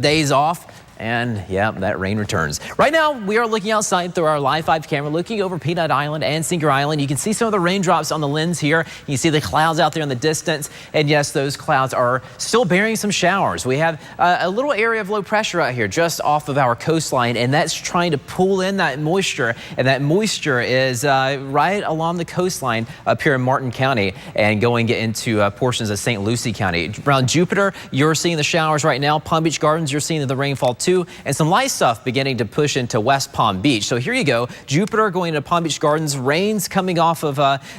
days off. And yeah, that rain returns. Right now, we are looking outside through our Live 5 camera, looking over Peanut Island and Sinker Island. You can see some of the raindrops on the lens here. You can see the clouds out there in the distance. And yes, those clouds are still bearing some showers. We have a little area of low pressure out here just off of our coastline, and that's trying to pull in that moisture. And that moisture is right along the coastline up here in Martin County and going into portions of St. Lucie County. Around Jupiter, you're seeing the showers right now. Palm Beach Gardens, you're seeing the rainfall too. And some light stuff beginning to push into West Palm Beach. So here you go. Jupiter going to Palm Beach Gardens. Rains coming off of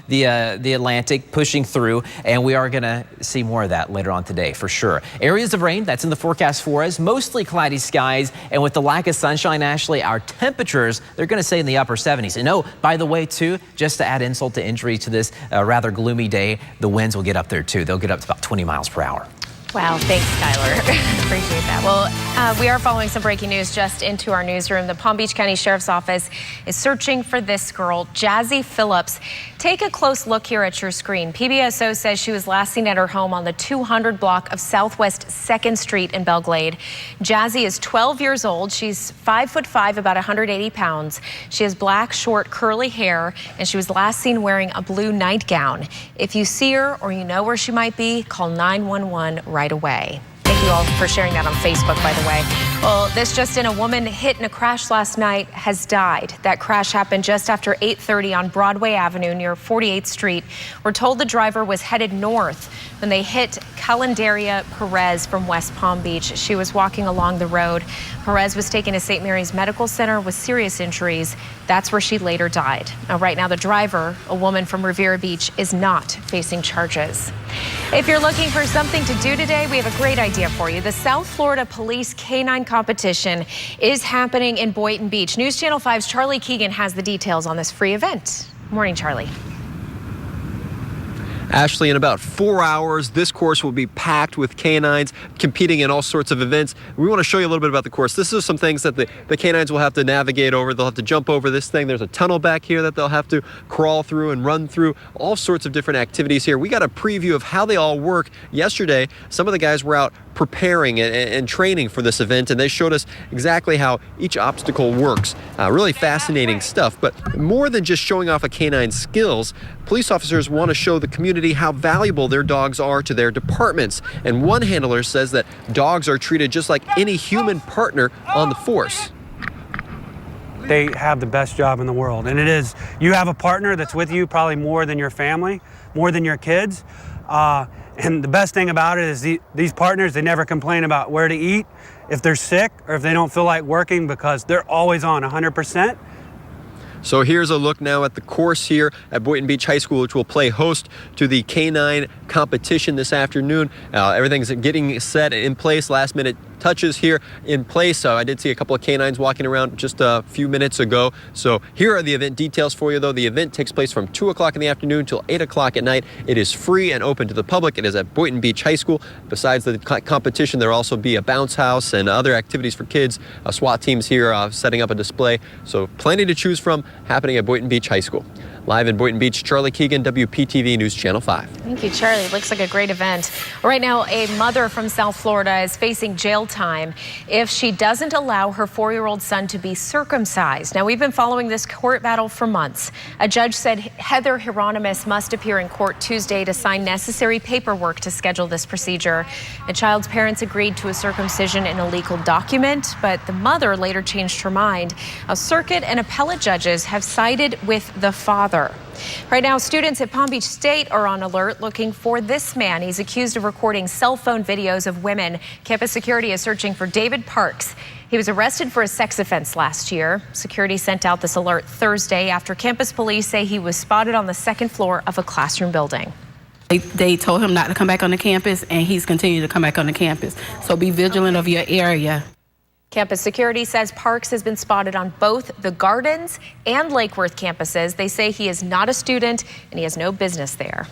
the Atlantic, pushing through. And we are going to see more of that later on today for sure. Areas of rain, that's in the forecast for us. Mostly cloudy skies. And with the lack of sunshine, Ashley, our temperatures, they're going to stay in the upper 70s. And oh, by the way, too, just to add insult to injury to this rather gloomy day, the winds will get up there, too. They'll get up to about 20 miles per hour. Wow, thanks, Skylar. Appreciate that. Well, we are following some breaking news just into our newsroom. The Palm Beach County Sheriff's Office is searching for this girl, Jazzy Phillips. Take a close look here at your screen. PBSO says she was last seen at her home on the 200 block of Southwest 2nd Street in Belle Glade. Jazzy is 12 years old. She's 5'5", about 180 pounds. She has black, short, curly hair, and she was last seen wearing a blue nightgown. If you see her or you know where she might be, call 911 right away. Thank you all for sharing that on Facebook, by the way. Well, this just in, a woman hit in a crash last night has died. That crash happened just after 8:30 on Broadway Avenue near 48th Street. We're told the driver was headed north when they hit Calendaria Perez from West Palm Beach. She was walking along the road. Perez was taken to St. Mary's Medical Center with serious injuries. That's where she later died. Now, right now, the driver, a woman from Riviera Beach, is not facing charges. If you're looking for something to do today, we have a great idea for you. The South Florida Police Canine Competition is happening in Boynton Beach. News Channel 5's Charlie Keegan has the details on this free event. Morning, Charlie. Ashley, in about 4 hours, this course will be packed with canines competing in all sorts of events. We want to show you a little bit about the course. This is some things that the canines will have to navigate over. They'll have to jump over this thing. There's a tunnel back here that they'll have to crawl through and run through. All sorts of different activities here. We got a preview of how they all work. Yesterday, some of the guys were out preparing and training for this event, and they showed us exactly how each obstacle works. Really fascinating stuff. But more than just showing off a canine's skills, police officers want to show the community how valuable their dogs are to their departments. And one handler says that dogs are treated just like any human partner on the force. They have the best job in the world, and it is, you have a partner that's with you probably more than your family, more than your kids. And the best thing about it is these partners, they never complain about where to eat, if they're sick, or if they don't feel like working, because they're always on 100%. So here's a look now at the course here at Boynton Beach High School, which will play host to the canine competition this afternoon. Everything's getting set in place, last minute touches here in place. I did see a couple of canines walking around just a few minutes ago. So here are the event details for you, though. The event takes place from 2 o'clock in the afternoon till 8 o'clock at night. It is free and open to the public. It is at Boynton Beach High School. Besides the competition, there will also be a bounce house and other activities for kids. SWAT teams here setting up a display. So plenty to choose from happening at Boynton Beach High School. Live in Boynton Beach, Charlie Keegan, WPTV News Channel 5. Thank you, Charlie. Looks like a great event. Right now, a mother from South Florida is facing jail time if she doesn't allow her 4-year-old son to be circumcised. Now, we've been following this court battle for months. A judge said Heather Hieronymus must appear in court Tuesday to sign necessary paperwork to schedule this procedure. The child's parents agreed to a circumcision in a legal document, but the mother later changed her mind. A circuit and appellate judges have sided with the father. Right now, students at Palm Beach State are on alert looking for this man. He's accused of recording cell phone videos of women. Campus security is searching for David Parks. He was arrested for a sex offense last year. Security sent out this alert Thursday after campus police say he was spotted on the 2nd floor of a classroom building. They told him not to come back on the campus, and he's continued to come back on the campus. So be vigilant of your area. Campus security says Parks has been spotted on both the Gardens and Lake Worth campuses. They say he is not a student and he has no business there.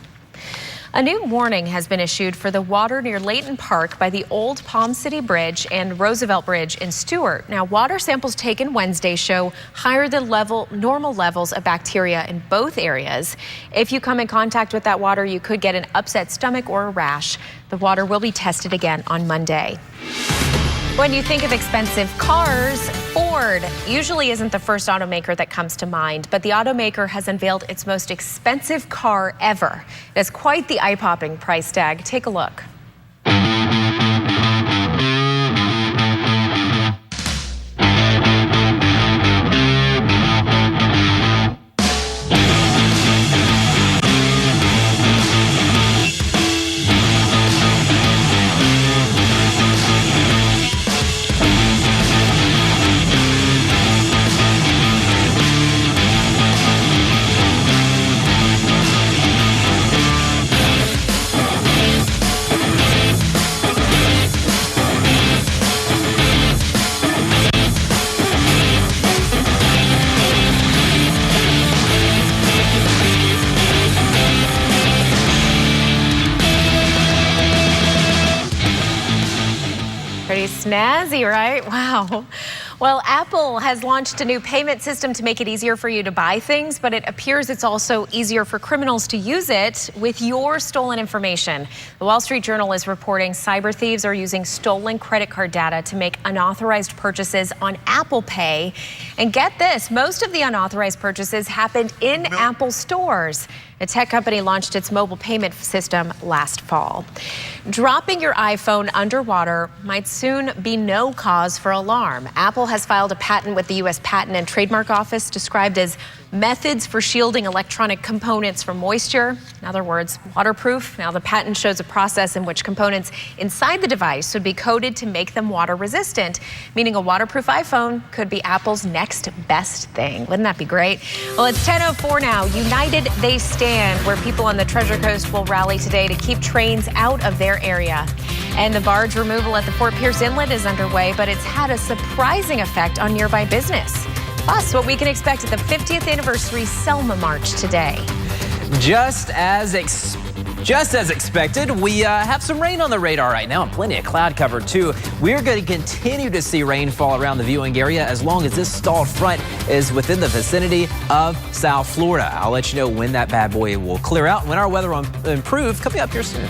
A new warning has been issued for the water near Layton Park by the Old Palm City Bridge and Roosevelt Bridge in Stuart. Now, water samples taken Wednesday show higher than normal levels of bacteria in both areas. If you come in contact with that water, you could get an upset stomach or a rash. The water will be tested again on Monday. When you think of expensive cars, Ford usually isn't the first automaker that comes to mind, but the automaker has unveiled its most expensive car ever. It has quite the eye-popping price tag. Take a look. Pretty snazzy, right? Wow. Well, Apple has launched a new payment system to make it easier for you to buy things, but it appears it's also easier for criminals to use it with your stolen information. The Wall Street Journal is reporting cyber thieves are using stolen credit card data to make unauthorized purchases on Apple Pay. And get this, most of the unauthorized purchases happened in Apple stores. The tech company launched its mobile payment system last fall. Dropping your iPhone underwater might soon be no cause for alarm. Apple has filed a patent with the U.S. Patent and Trademark Office described as methods for shielding electronic components from moisture. In other words, waterproof. Now, the patent shows a process in which components inside the device would be coated to make them water resistant, meaning a waterproof iPhone could be Apple's next best thing. Wouldn't that be great? Well, it's 10:04 now. United They Stand, where people on the Treasure Coast will rally today to keep trains out of their area. And the barge removal at the Fort Pierce Inlet is underway, but it's had a surprising effect on nearby business. Plus, what we can expect at the 50th anniversary Selma March today. Just as expected, we have some rain on the radar right now and plenty of cloud cover too. We're going to continue to see rainfall around the viewing area as long as this stalled front is within the vicinity of South Florida. I'll let you know when that bad boy will clear out and when our weather will improve. Coming up here soon.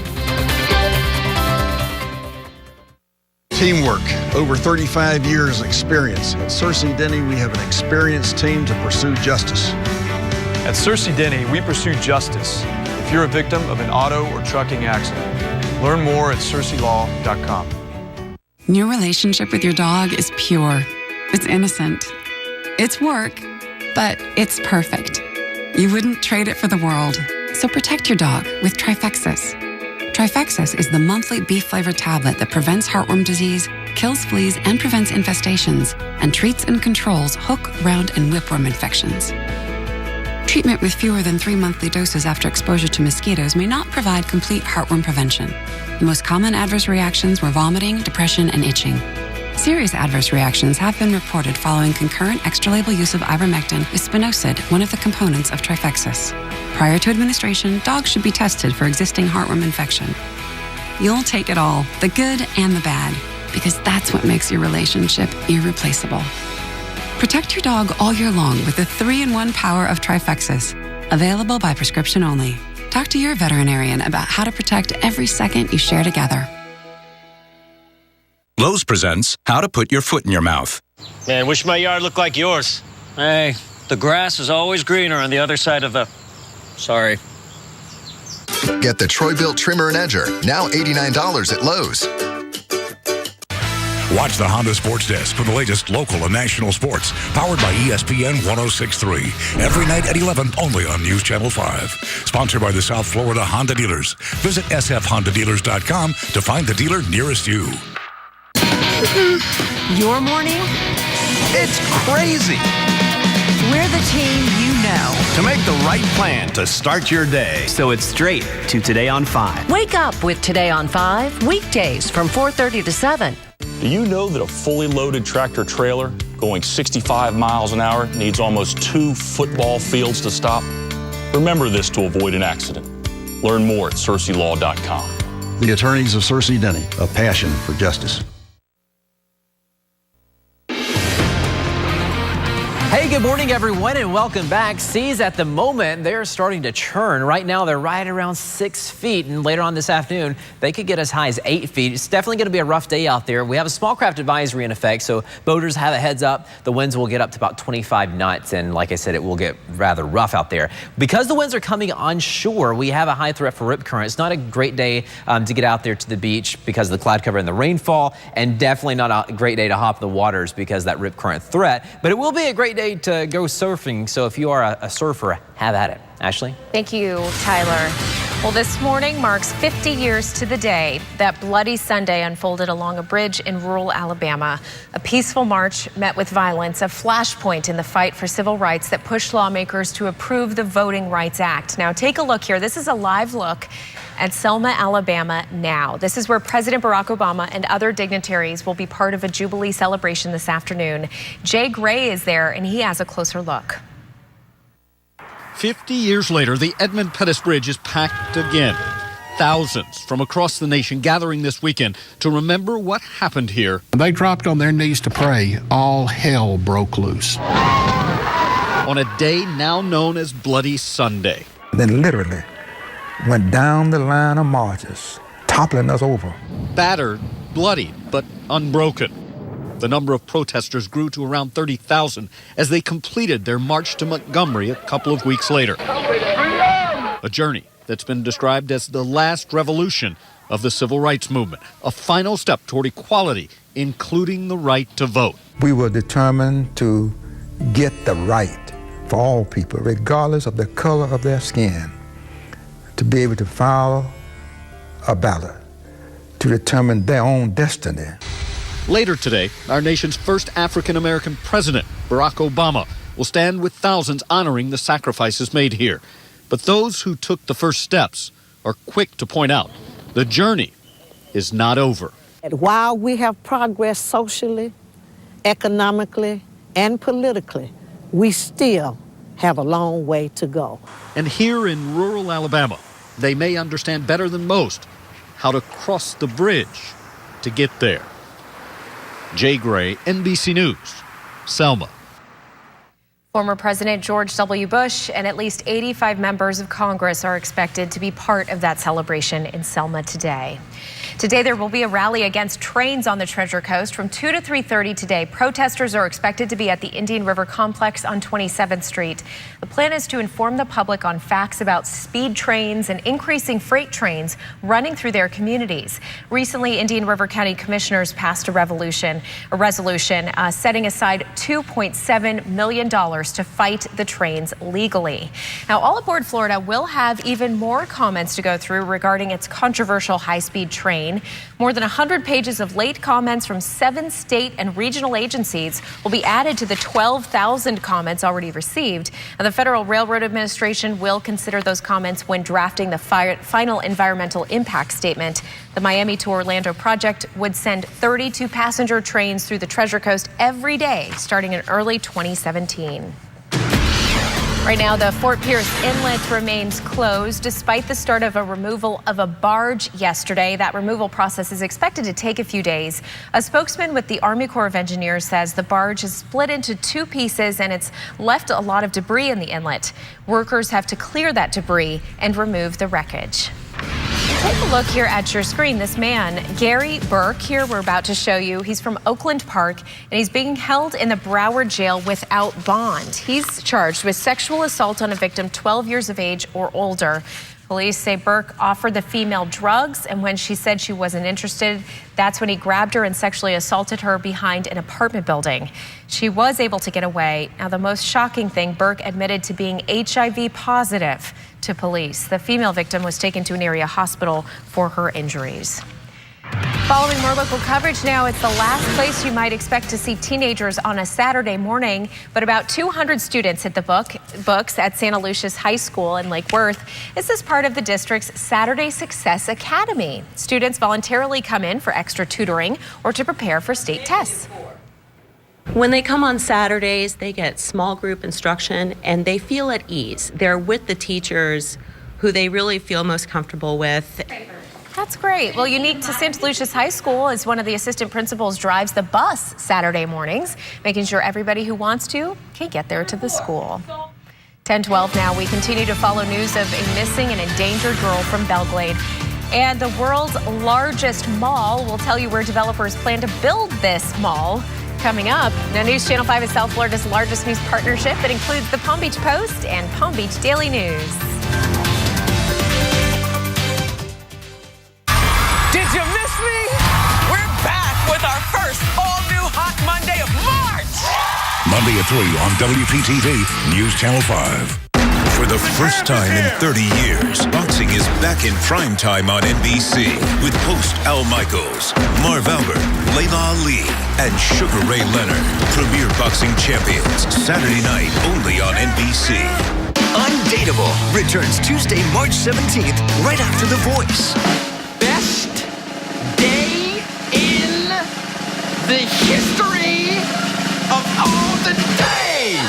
Teamwork, over 35 years experience. At Searcy Denny, we have an experienced team to pursue justice. At Searcy Denny, we pursue justice. If you're a victim of an auto or trucking accident, learn more at searcylaw.com. Your relationship with your dog is pure. It's innocent. It's work, but it's perfect. You wouldn't trade it for the world. So protect your dog with Trifexis. Trifexis is the monthly beef-flavored tablet that prevents heartworm disease, kills fleas, and prevents infestations, and treats and controls hook, round, and whipworm infections. Treatment with fewer than 3 monthly doses after exposure to mosquitoes may not provide complete heartworm prevention. The most common adverse reactions were vomiting, depression, and itching. Serious adverse reactions have been reported following concurrent extra-label use of ivermectin with spinosad, one of the components of Trifexis. Prior to administration, dogs should be tested for existing heartworm infection. You'll take it all, the good and the bad, because that's what makes your relationship irreplaceable. Protect your dog all year long with the 3-in-1 power of Trifexis, available by prescription only. Talk to your veterinarian about how to protect every second you share together. Lowe's presents How to Put Your Foot in Your Mouth. Man, wish my yard looked like yours. Hey, the grass is always greener on the other side of the... Sorry. Get the Troy-Bilt trimmer and edger, now $89 at Lowe's. Watch the Honda Sports Desk for the latest local and national sports, powered by ESPN 106.3. Every night at 11, only on News Channel 5. Sponsored by the South Florida Honda Dealers. Visit sfhondadealers.com to find the dealer nearest you. Your morning? It's crazy. We're the team you know. To make the right plan to start your day. So it's straight to Today on 5. Wake up with Today on 5, weekdays from 4:30 to 7. Do you know that a fully loaded tractor trailer going 65 miles an hour needs almost 2 football fields to stop? Remember this to avoid an accident. Learn more at searcylaw.com. The attorneys of Searcy Denny, a passion for justice. Hey, good morning, everyone, and welcome back. Seas at the moment, they're starting to churn. Right now, they're right around 6 feet, and later on this afternoon, they could get as high as 8 feet. It's definitely going to be a rough day out there. We have a small craft advisory in effect, so boaters have a heads up. The winds will get up to about 25 knots, and like I said, it will get rather rough out there. Because the winds are coming onshore, we have a high threat for rip current. It's not a great day to get out there to the beach because of the cloud cover and the rainfall, and definitely not a great day to hop the waters because of that rip current threat. But it will be a great day to go surfing, so if you are a surfer, have at it. Ashley? Thank you, Tyler. Well, this morning marks 50 years to the day that Bloody Sunday unfolded along a bridge in rural Alabama. A peaceful march met with violence, a flashpoint in the fight for civil rights that pushed lawmakers to approve the Voting Rights Act. Now, take a look here. This is a live look at Selma, Alabama now. This is where President Barack Obama and other dignitaries will be part of a Jubilee celebration this afternoon. Jay Gray is there, and he has a closer look. 50 years later, the Edmund Pettus Bridge is packed again. Thousands from across the nation gathering this weekend to remember what happened here. They dropped on their knees to pray. All hell broke loose. On a day now known as Bloody Sunday. Then literally went down the line of marchers, toppling us over. Battered, bloodied, but unbroken. The number of protesters grew to around 30,000 as they completed their march to Montgomery a couple of weeks later. A journey that's been described as the last revolution of the civil rights movement, a final step toward equality, including the right to vote. We were determined to get the right for all people, regardless of the color of their skin, to be able to file a ballot to determine their own destiny. Later today, our nation's first African-American president, Barack Obama, will stand with thousands honoring the sacrifices made here. But those who took the first steps are quick to point out the journey is not over. While we have progressed socially, economically, and politically, we still have a long way to go. And here in rural Alabama, they may understand better than most how to cross the bridge to get there. Jay Gray, NBC News, Selma. Former President George W. Bush and at least 85 members of Congress are expected to be part of that celebration in Selma today. Today, there will be a rally against trains on the Treasure Coast from 2 to 3:30 today. Protesters are expected to be at the Indian River Complex on 27th Street. The plan is to inform the public on facts about speed trains and increasing freight trains running through their communities. Recently, Indian River County commissioners passed a resolution setting aside $2.7 million to fight the trains legally. Now, All Aboard Florida will have even more comments to go through regarding its controversial high-speed train. More than 100 pages of late comments from 7 state and regional agencies will be added to the 12,000 comments already received. Now, the Federal Railroad Administration will consider those comments when drafting the final environmental impact statement. The Miami to Orlando project would send 32 passenger trains through the Treasure Coast every day, starting in early 2017. Right now, the Fort Pierce Inlet remains closed despite the start of a removal of a barge yesterday. That removal process is expected to take a few days. A spokesman with the Army Corps of Engineers says the barge is split into 2 pieces and it's left a lot of debris in the inlet. Workers have to clear that debris and remove the wreckage. Take a look here at your screen. This man, Gary Burke, here we're about to show you. He's from Oakland Park, and he's being held in the Broward jail without bond. He's charged with sexual assault on a victim 12 years of age or older. Police say Burke offered the female drugs, and when she said she wasn't interested, that's when he grabbed her and sexually assaulted her behind an apartment building. She was able to get away. Now, the most shocking thing, Burke admitted to being HIV positive to police. The female victim was taken to an area hospital for her injuries. Following more local coverage now, it's the last place you might expect to see teenagers on a Saturday morning, but about 200 students hit the books at Santa Lucia's High School in Lake Worth. This is part of the district's Saturday Success Academy. Students voluntarily come in for extra tutoring or to prepare for state tests. When they come on Saturdays, they get small group instruction and they feel at ease. They're with the teachers who they really feel most comfortable with. That's great. Well, unique to Santa Lucia's High School is one of the assistant principals drives the bus Saturday mornings, making sure everybody who wants to can get there to the school. 10:12 now, we continue to follow news of a missing and endangered girl from Belglade. And the world's largest mall will tell you where developers plan to build this mall coming up. Now, News Channel 5 is South Florida's largest news partnership. It includes the Palm Beach Post and Palm Beach Daily News. Did you miss me? We're back with our first all-new Hot Monday of March. Monday at 3 on WPTV News Channel 5. For the first time in 30 years, boxing is back in primetime on NBC with host Al Michaels, Marv Albert, Layla Ali, and Sugar Ray Leonard. Premier Boxing Champions, Saturday night only on NBC. Undateable returns Tuesday, March 17th, right after The Voice. Best day in the history of all the day.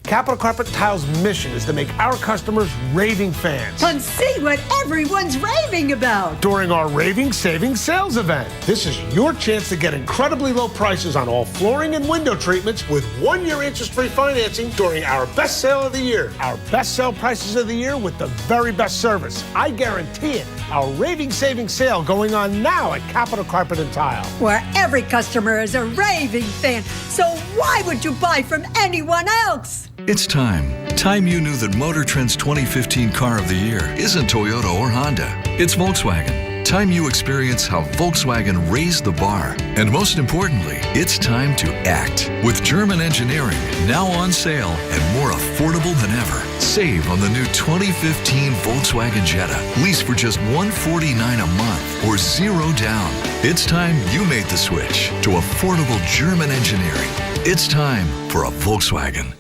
Capital Carpet Tile's mission is to make our customers raving fans. And see what everyone's raving about During our Raving Savings Sales event. This is your chance to get incredibly low prices on all flooring and window treatments with 1-year interest-free financing during our best sale of the year. Our best sale prices of the year with the very best service. I guarantee it. Our Raving Savings Sale going on now at Capital Carpet and Tile. where every customer is a raving fan. So why would you buy from anyone else? It's time. Time you knew that Motor Trend's 2015 Car of the Year isn't Toyota or Honda. It's Volkswagen. Time you experience how Volkswagen raised the bar. And most importantly, it's time to act. With German engineering now on sale and more affordable than ever. Save on the new 2015 Volkswagen Jetta. Lease for just $149 a month or $0 down. It's time you made the switch to affordable German engineering. It's time for a Volkswagen.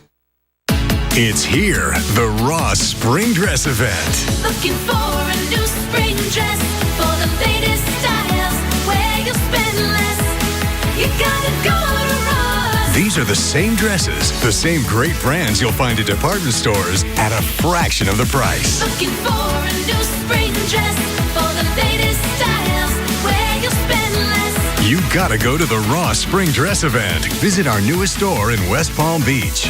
It's here, the Ross Spring Dress Event. Looking for a new spring dress for the latest styles where you'll spend less. You gotta go to Ross. These are the same dresses, the same great brands you'll find at department stores at a fraction of the price. Looking for a new spring dress for the latest styles where you'll spend less. You gotta go to the Ross Spring Dress Event. Visit our newest store in West Palm Beach.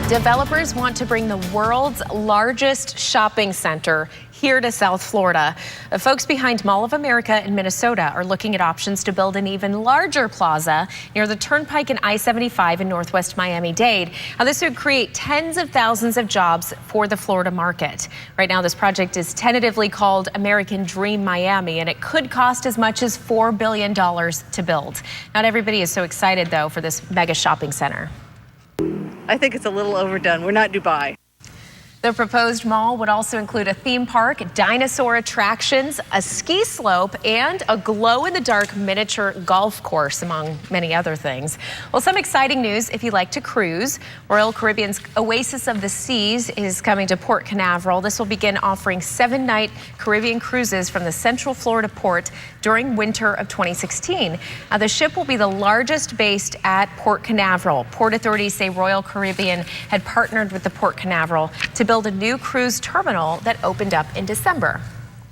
Developers want to bring the world's largest shopping center here to South Florida. The folks behind Mall of America in Minnesota are looking at options to build an even larger plaza near the Turnpike and I-75 in Northwest Miami-Dade. Now, this would create tens of thousands of jobs for the Florida market. Right now, this project is tentatively called American Dream Miami, and it could cost as much as $4 billion to build. Not everybody is so excited, though, for this mega shopping center. I think it's a little overdone. We're not Dubai. The proposed mall would also include a theme park, dinosaur attractions, a ski slope, and a glow-in-the-dark miniature golf course, among many other things. Well, some exciting news if you like to cruise. Royal Caribbean's Oasis of the Seas is coming to Port Canaveral. This will begin offering 7-night Caribbean cruises from the Central Florida port during winter of 2016. The ship will be the largest based at Port Canaveral. Port authorities say Royal Caribbean had partnered with the Port Canaveral to build a new cruise terminal that opened up in December.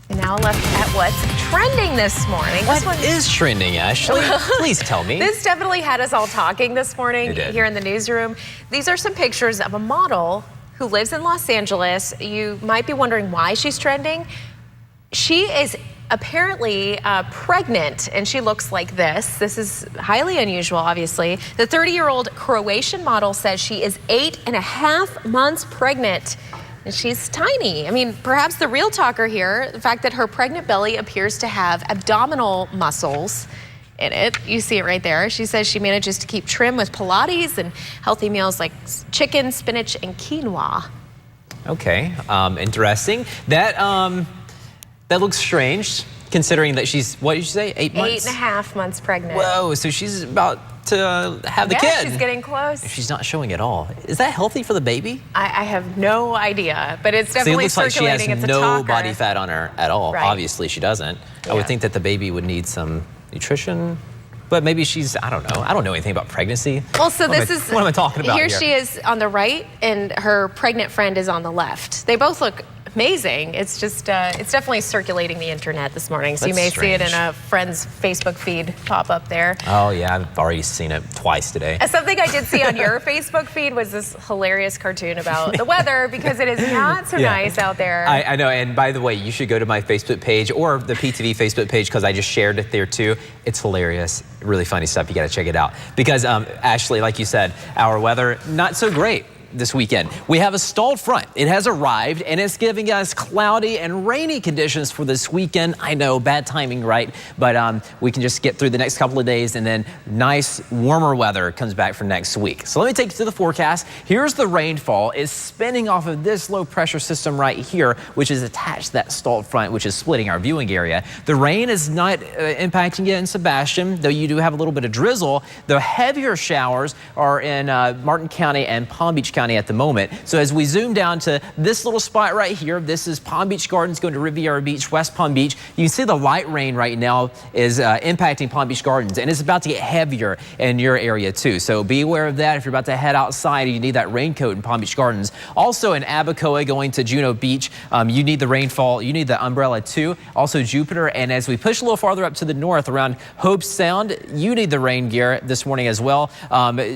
And now left at what's trending this morning. What is trending, Ashley? Please tell me. This definitely had us all talking this morning here in the newsroom. These are some pictures of a model who lives in Los Angeles. You might be wondering why she's trending. She is apparently pregnant, and she looks like this. This is highly unusual, obviously. The 30-year-old Croatian model says she is 8.5 months pregnant, and she's tiny. I mean, perhaps the real talker here, the fact that her pregnant belly appears to have abdominal muscles in it. You see it right there. She says she manages to keep trim with Pilates and healthy meals like chicken, spinach, and quinoa. Okay, interesting. That looks strange, considering that she's, what did you say, 8 months? 8.5 months pregnant. Whoa, so she's about to have the kid. Yeah, she's getting close. She's not showing at all. Is that healthy for the baby? I have no idea, but it's definitely circulating. Like she has it's no a talker. body fat on her at all. Right. Obviously, she doesn't. I would think that the baby would need some nutrition. But maybe she's, I don't know. I don't know anything about pregnancy. Well, so what this what am I talking about here? She is on the right, and her pregnant friend is on the left. They both look amazing. It's just, it's definitely circulating the internet this morning. So you may see it in a friend's Facebook feed pop up there. Oh yeah, I've already seen it twice today. Something I did see on your Facebook feed was this hilarious cartoon about the weather, because it is not so nice out there. I know, and by the way, you should go to my Facebook page or the PTV Facebook page, because I just shared it there too. It's hilarious, really funny stuff. You got to check it out. Because Ashley, like you said, our weather not so great this weekend. We have a stalled front. It has arrived, and it's giving us cloudy and rainy conditions for this weekend. I know, bad timing, right? But we can just get through the next couple of days, and then nice, warmer weather comes back for next week. So let me take you to the forecast. Here's the rainfall. It's spinning off of this low pressure system right here, which is attached to that stalled front, which is splitting our viewing area. The rain is not impacting you in Sebastian, though you do have a little bit of drizzle. The heavier showers are in Martin County and Palm Beach County at the moment. So as we zoom down to this little spot right here, this is Palm Beach Gardens going to Riviera Beach, West Palm Beach. You can see the light rain right now is impacting Palm Beach Gardens, and it's about to get heavier in your area too. So be aware of that if you're about to head outside. You need that raincoat in Palm Beach Gardens. Also in Abacoa going to Juno Beach, you need the rainfall, you need the umbrella too. Also Jupiter, and as we push a little farther up to the north around Hope Sound, you need the rain gear this morning as well.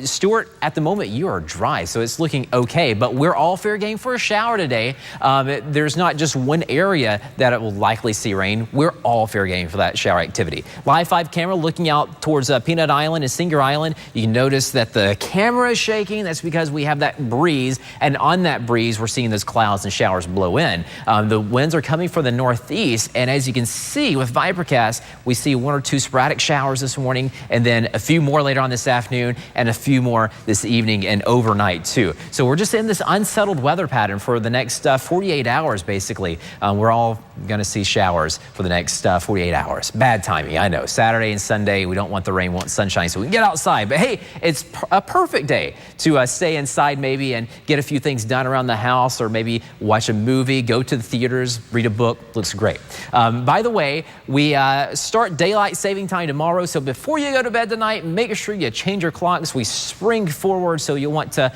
Stuart, at the moment you are dry, so it's looking okay, but we're all fair game for a shower today. There's not just one area that it will likely see rain. We're all fair game for that shower activity. Live 5 camera looking out towards Peanut Island and Singer Island. You can notice that the camera is shaking. That's because we have that breeze, and on that breeze, we're seeing those clouds and showers blow in. The winds are coming from the northeast, and as you can see with Vipercast, we see 1 or 2 sporadic showers this morning, and then a few more later on this afternoon, and a few more this evening and overnight too. So we're just in this unsettled weather pattern for the next 48 hours, basically. We're all going to see showers for the next 48 hours. Bad timing, I know. Saturday and Sunday, we don't want the rain, we want sunshine, so we can get outside. But hey, it's a perfect day to stay inside maybe and get a few things done around the house, or maybe watch a movie, go to the theaters, read a book. Looks great. By the way, we start daylight saving time tomorrow, so before you go to bed tonight, make sure you change your clocks. We spring forward, so you'll want to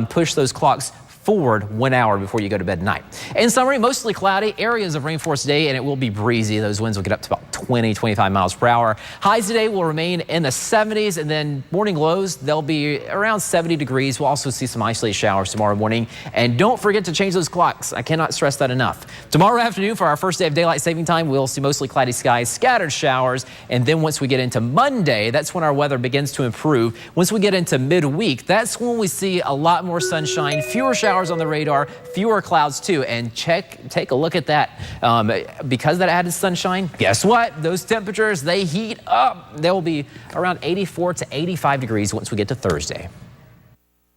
push those clocks forward 1 hour before you go to bed tonight. In summary, mostly cloudy, areas of rainforest today, and it will be breezy. Those winds will get up to about 20, 25 miles per hour. Highs today will remain in the 70s, and then morning lows, they'll be around 70 degrees. We'll also see some isolated showers tomorrow morning. And don't forget to change those clocks. I cannot stress that enough. Tomorrow afternoon, for our first day of daylight saving time, we'll see mostly cloudy skies, scattered showers. And then once we get into Monday, that's when our weather begins to improve. Once we get into midweek, that's when we see a lot more sunshine, fewer showers on the radar, fewer clouds too, and take a look at that. Because of that added sunshine, guess what? Those temperatures, they heat up. They will be around 84 to 85 degrees once we get to Thursday.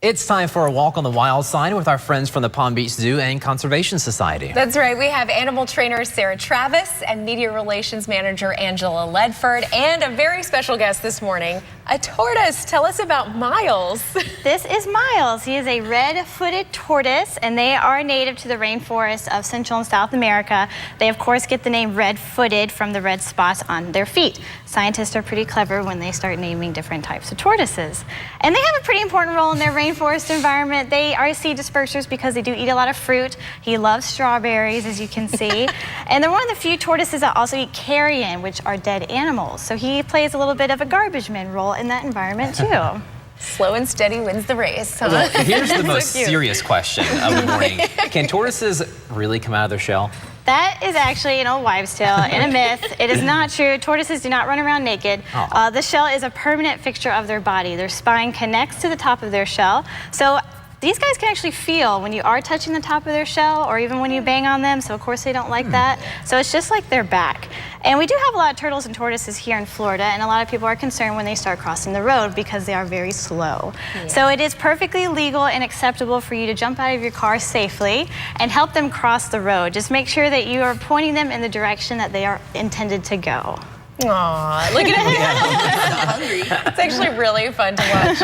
It's time for a walk on the wild side with our friends from the Palm Beach Zoo and Conservation Society. That's right. We have animal trainer Sarah Travis and media relations manager Angela Ledford, and a very special guest this morning, a tortoise. Tell us about Miles. This is Miles. He is a red-footed tortoise, and they are native to the rainforests of Central and South America. They, of course, get the name red-footed from the red spots on their feet. Scientists are pretty clever when they start naming different types of tortoises. And they have a pretty important role in their rainforest environment. They are seed dispersers because they do eat a lot of fruit. He loves strawberries, as you can see. And they're one of the few tortoises that also eat carrion, which are dead animals. So he plays a little bit of a garbage man role in that environment too. Slow and steady wins the race. Huh? Well, here's the most serious question of the morning. Can tortoises really come out of their shell? That is actually an old wives' tale and a myth. It is not true. Tortoises do not run around naked. The shell is a permanent fixture of their body. Their spine connects to the top of their shell. So these guys can actually feel when you are touching the top of their shell, or even when you bang on them, so of course they don't like that. So it's just like their back. And we do have a lot of turtles and tortoises here in Florida, and a lot of people are concerned when they start crossing the road because they are very slow. Yeah. So it is perfectly legal and acceptable for you to jump out of your car safely and help them cross the road. Just make sure that you are pointing them in the direction that they are intended to go. Aw, look at it. It's actually really fun to watch.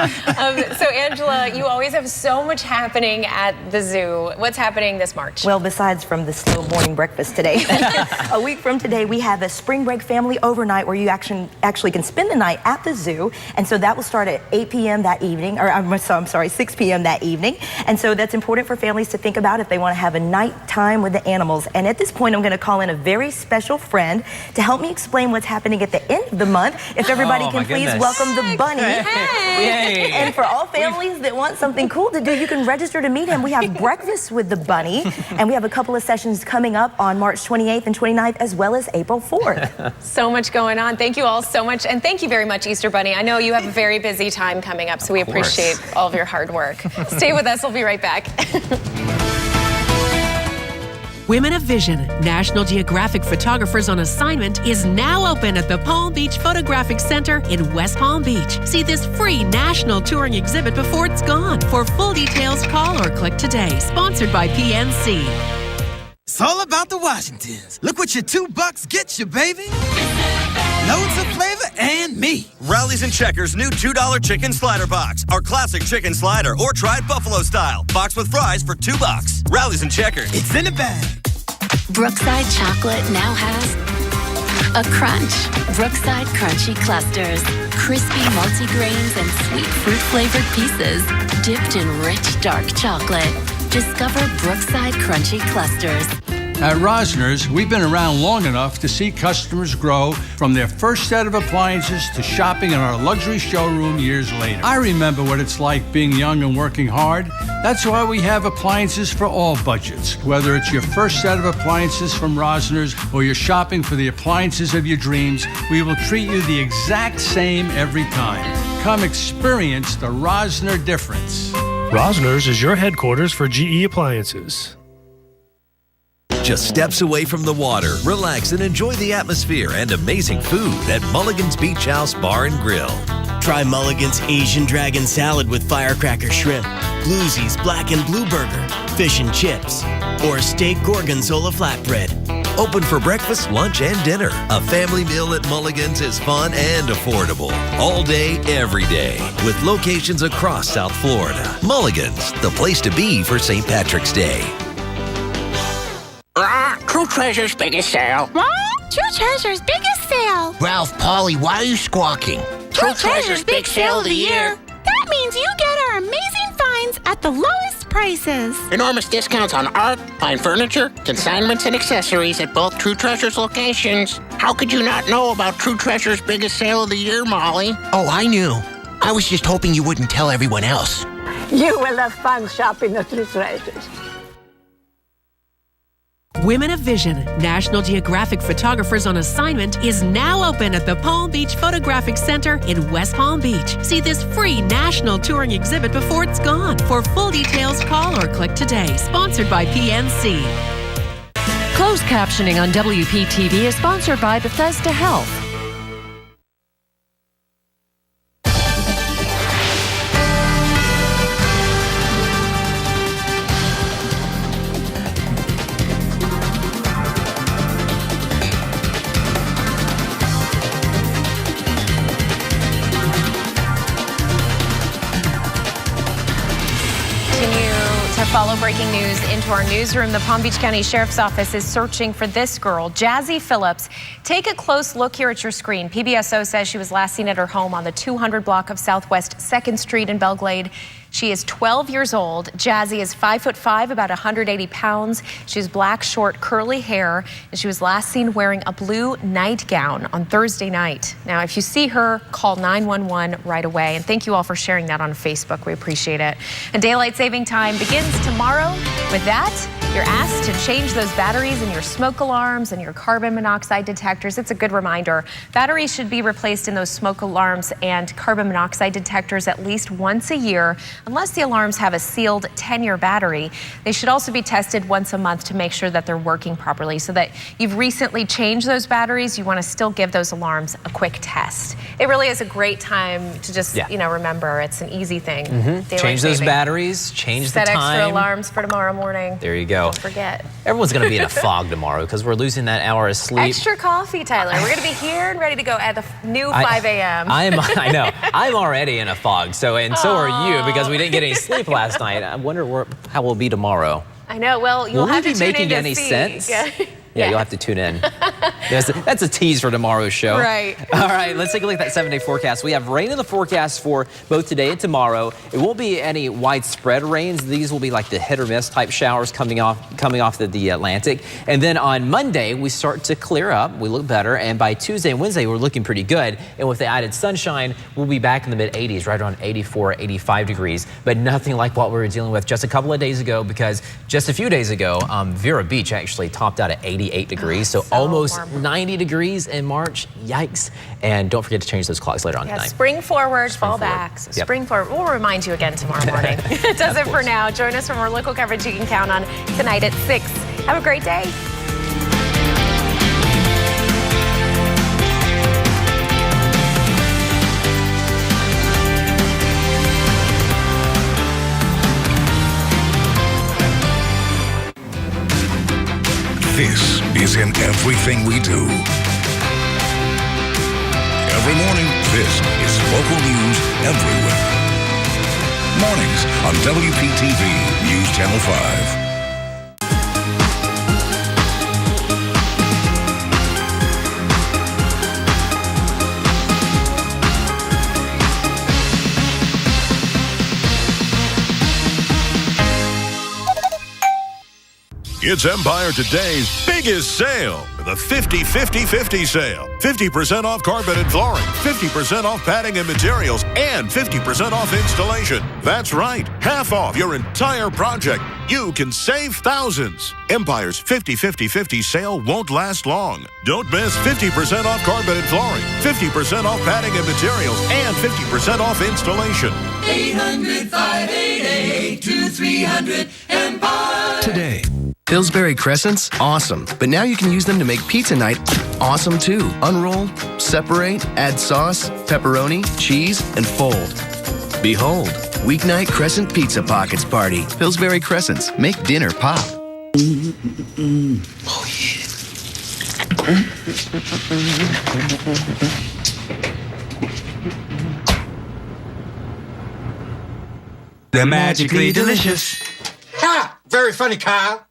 So Angela, you always have so much happening at the zoo. What's happening this March? Well, besides from the slow morning breakfast today, a week from today, we have a spring break family overnight where you actually can spend the night at the zoo. And so that will start at 8 p.m. that evening, or I'm sorry, 6 p.m. that evening. And so that's important for families to think about if they want to have a night time with the animals. And at this point, I'm going to call in a very special friend to help me explain what's happening at the end of the month. If everybody can please welcome the bunny. Hey. And for all families that want something cool to do, you can register to meet him. We have breakfast with the bunny, and we have a couple of sessions coming up on March 28th and 29th, as well as April 4th. So much going on. Thank you all so much. And thank you very much, Easter Bunny. I know you have a very busy time coming up, so we appreciate all of your hard work. Stay with us. We'll be right back. Women of Vision, National Geographic Photographers on Assignment, is now open at the Palm Beach Photographic Center in West Palm Beach. See this free national touring exhibit before it's gone. For full details, call or click today. Sponsored by PNC. It's all about the Washingtons. Look what your $2 gets you, baby. Loads of flavor and meat. Rallies and Checkers' new $2 chicken slider box. Our classic chicken slider or tried buffalo style. Box with fries for $2. Rallies and Checkers. It's in the bag. Brookside chocolate now has a crunch. Brookside Crunchy Clusters. Crispy multigrains and sweet fruit-flavored pieces dipped in rich dark chocolate. Discover Brookside Crunchy Clusters. At Rosner's, we've been around long enough to see customers grow from their first set of appliances to shopping in our luxury showroom years later. I remember what it's like being young and working hard. That's why we have appliances for all budgets. Whether it's your first set of appliances from Rosner's or you're shopping for the appliances of your dreams, we will treat you the exact same every time. Come experience the Rosner difference. Rosner's is your headquarters for GE appliances. Just steps away from the water, relax and enjoy the atmosphere and amazing food at Mulligan's Beach House Bar and Grill. Try Mulligan's Asian Dragon Salad with firecracker shrimp, Bluesy's Black and Blue Burger, fish and chips, or steak gorgonzola flatbread. Open for breakfast, lunch, and dinner. A family meal at Mulligan's is fun and affordable. All day, every day. With locations across South Florida. Mulligan's, the place to be for St. Patrick's Day. True Treasure's biggest sale. What? True Treasure's biggest sale. Ralph, Polly, why are you squawking? True Treasure's big sale of the year. That means you get our amazing finds at the lowest prices. Enormous discounts on art, fine furniture, consignments, and accessories at both True Treasure's locations. How could you not know about True Treasure's biggest sale of the year, Molly? Oh, I knew. I was just hoping you wouldn't tell everyone else. You will have fun shopping at True Treasures. Women of Vision, National Geographic Photographers on Assignment, is now open at the Palm Beach Photographic Center in West Palm Beach. See this free national touring exhibit before it's gone. For full details, call or click today. Sponsored by PNC. Closed captioning on WPTV is sponsored by Bethesda Health. Follow breaking news into our newsroom. The Palm Beach County Sheriff's Office is searching for this girl, Jazzy Phillips. Take a close look here at your screen. PBSO says she was last seen at her home on the 200 block of Southwest 2nd Street in Belle Glade. She is 12 years old. Jazzy is 5'5", about 180 pounds. She has black, short, curly hair, and she was last seen wearing a blue nightgown on Thursday night. Now, if you see her, call 911 right away. And thank you all for sharing that on Facebook. We appreciate it. And daylight saving time begins tomorrow. With that, you're asked to change those batteries in your smoke alarms and your carbon monoxide detectors. It's a good reminder. Batteries should be replaced in those smoke alarms and carbon monoxide detectors at least once a year, unless the alarms have a sealed 10-year battery. They should also be tested once a month to make sure that they're working properly. So that you've recently changed those batteries, you want to still give those alarms a quick test. It really is a great time to just, remember. It's an easy thing. Change those batteries, change the time. Set extra alarms for tomorrow morning. There you go. So don't forget. Everyone's going to be in a fog tomorrow because we're losing that hour of sleep. Extra coffee, Tyler. We're going to be here and ready to go at the new 5 a.m. I know. I'm already in a fog. So are you because we didn't get any sleep last night. I wonder how we'll be tomorrow. I know. Well, you'll have to tune in to see. Will we be making any sense? Yeah, you'll have to tune in. That's a tease for tomorrow's show. Right. All right, let's take a look at that 7-day forecast. We have rain in the forecast for both today and tomorrow. It won't be any widespread rains. These will be like the hit or miss type showers coming off the Atlantic. And then on Monday, we start to clear up. We look better. And by Tuesday and Wednesday, we're looking pretty good. And with the added sunshine, we'll be back in the mid-80s, right around 84, 85 degrees. But nothing like what we were dealing with just a couple of days ago, because just a few days ago, Vero Beach actually topped out at 88 degrees, so almost warm. 90 degrees in March. Yikes. And don't forget to change those clocks later on tonight. Spring forward, fall back. So spring forward. We'll remind you again tomorrow morning. It does it for now. Join us for more local coverage you can count on tonight at 6. Have a great day. This is in everything we do. Every morning, this is local news everywhere. Mornings on WPTV News Channel 5. It's Empire Today's biggest sale, the 50-50-50 sale. 50% off carpet and flooring, 50% off padding and materials, and 50% off installation. That's right, half off your entire project. You can save thousands. Empire's 50-50-50 sale won't last long. Don't miss 50% off carpet and flooring, 50% off padding and materials, and 50% off installation. 800-588-2300 Empire. Today. Pillsbury Crescents, awesome. But now you can use them to make pizza night awesome too. Unroll, separate, add sauce, pepperoni, cheese, and fold. Behold, weeknight Crescent Pizza Pockets Party. Pillsbury Crescents, make dinner pop. Oh yeah. They're magically delicious. Ha! Very funny, Kyle.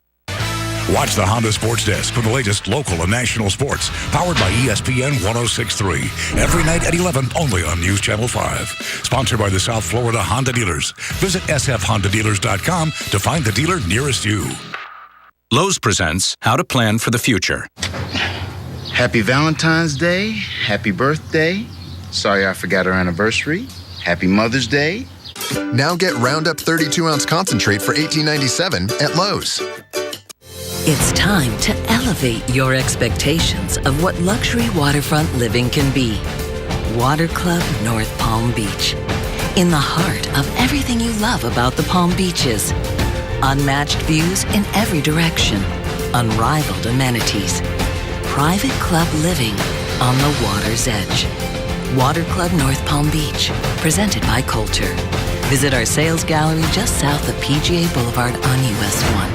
Watch the Honda Sports Desk for the latest local and national sports, powered by ESPN 106.3. Every night at 11, only on News Channel 5. Sponsored by the South Florida Honda Dealers. Visit sfhondadealers.com to find the dealer nearest you. Lowe's presents How to Plan for the Future. Happy Valentine's Day. Happy birthday. Sorry I forgot our anniversary. Happy Mother's Day. Now get Roundup 32-ounce concentrate for $18.97 at Lowe's. It's time to elevate your expectations of what luxury waterfront living can be. Water Club North Palm Beach. In the heart of everything you love about the Palm Beaches. Unmatched views in every direction. Unrivaled amenities. Private club living on the water's edge. Water Club North Palm Beach. Presented by Coulter. Visit our sales gallery just south of PGA Boulevard on US 1.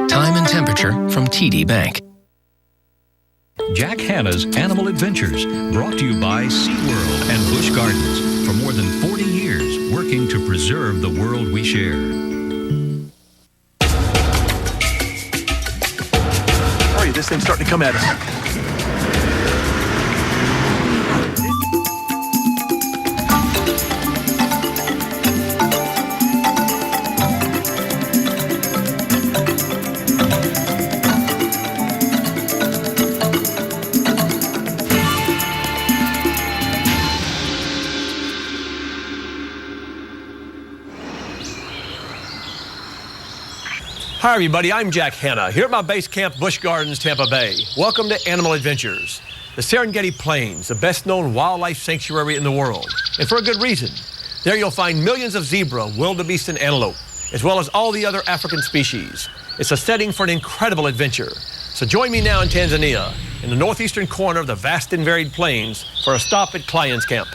Time and temperature from TD Bank. Jack Hanna's Animal Adventures, brought to you by SeaWorld and Busch Gardens. For more than 40 years, working to preserve the world we share. Hurry, this thing's starting to come at us. Hi, everybody. I'm Jack Hanna, here at my base camp, Busch Gardens, Tampa Bay. Welcome to Animal Adventures. The Serengeti Plains, the best-known wildlife sanctuary in the world, and for a good reason. There you'll find millions of zebra, wildebeest, and antelope, as well as all the other African species. It's a setting for an incredible adventure. So join me now in Tanzania, in the northeastern corner of the vast and varied plains, for a stop at Client's Camp.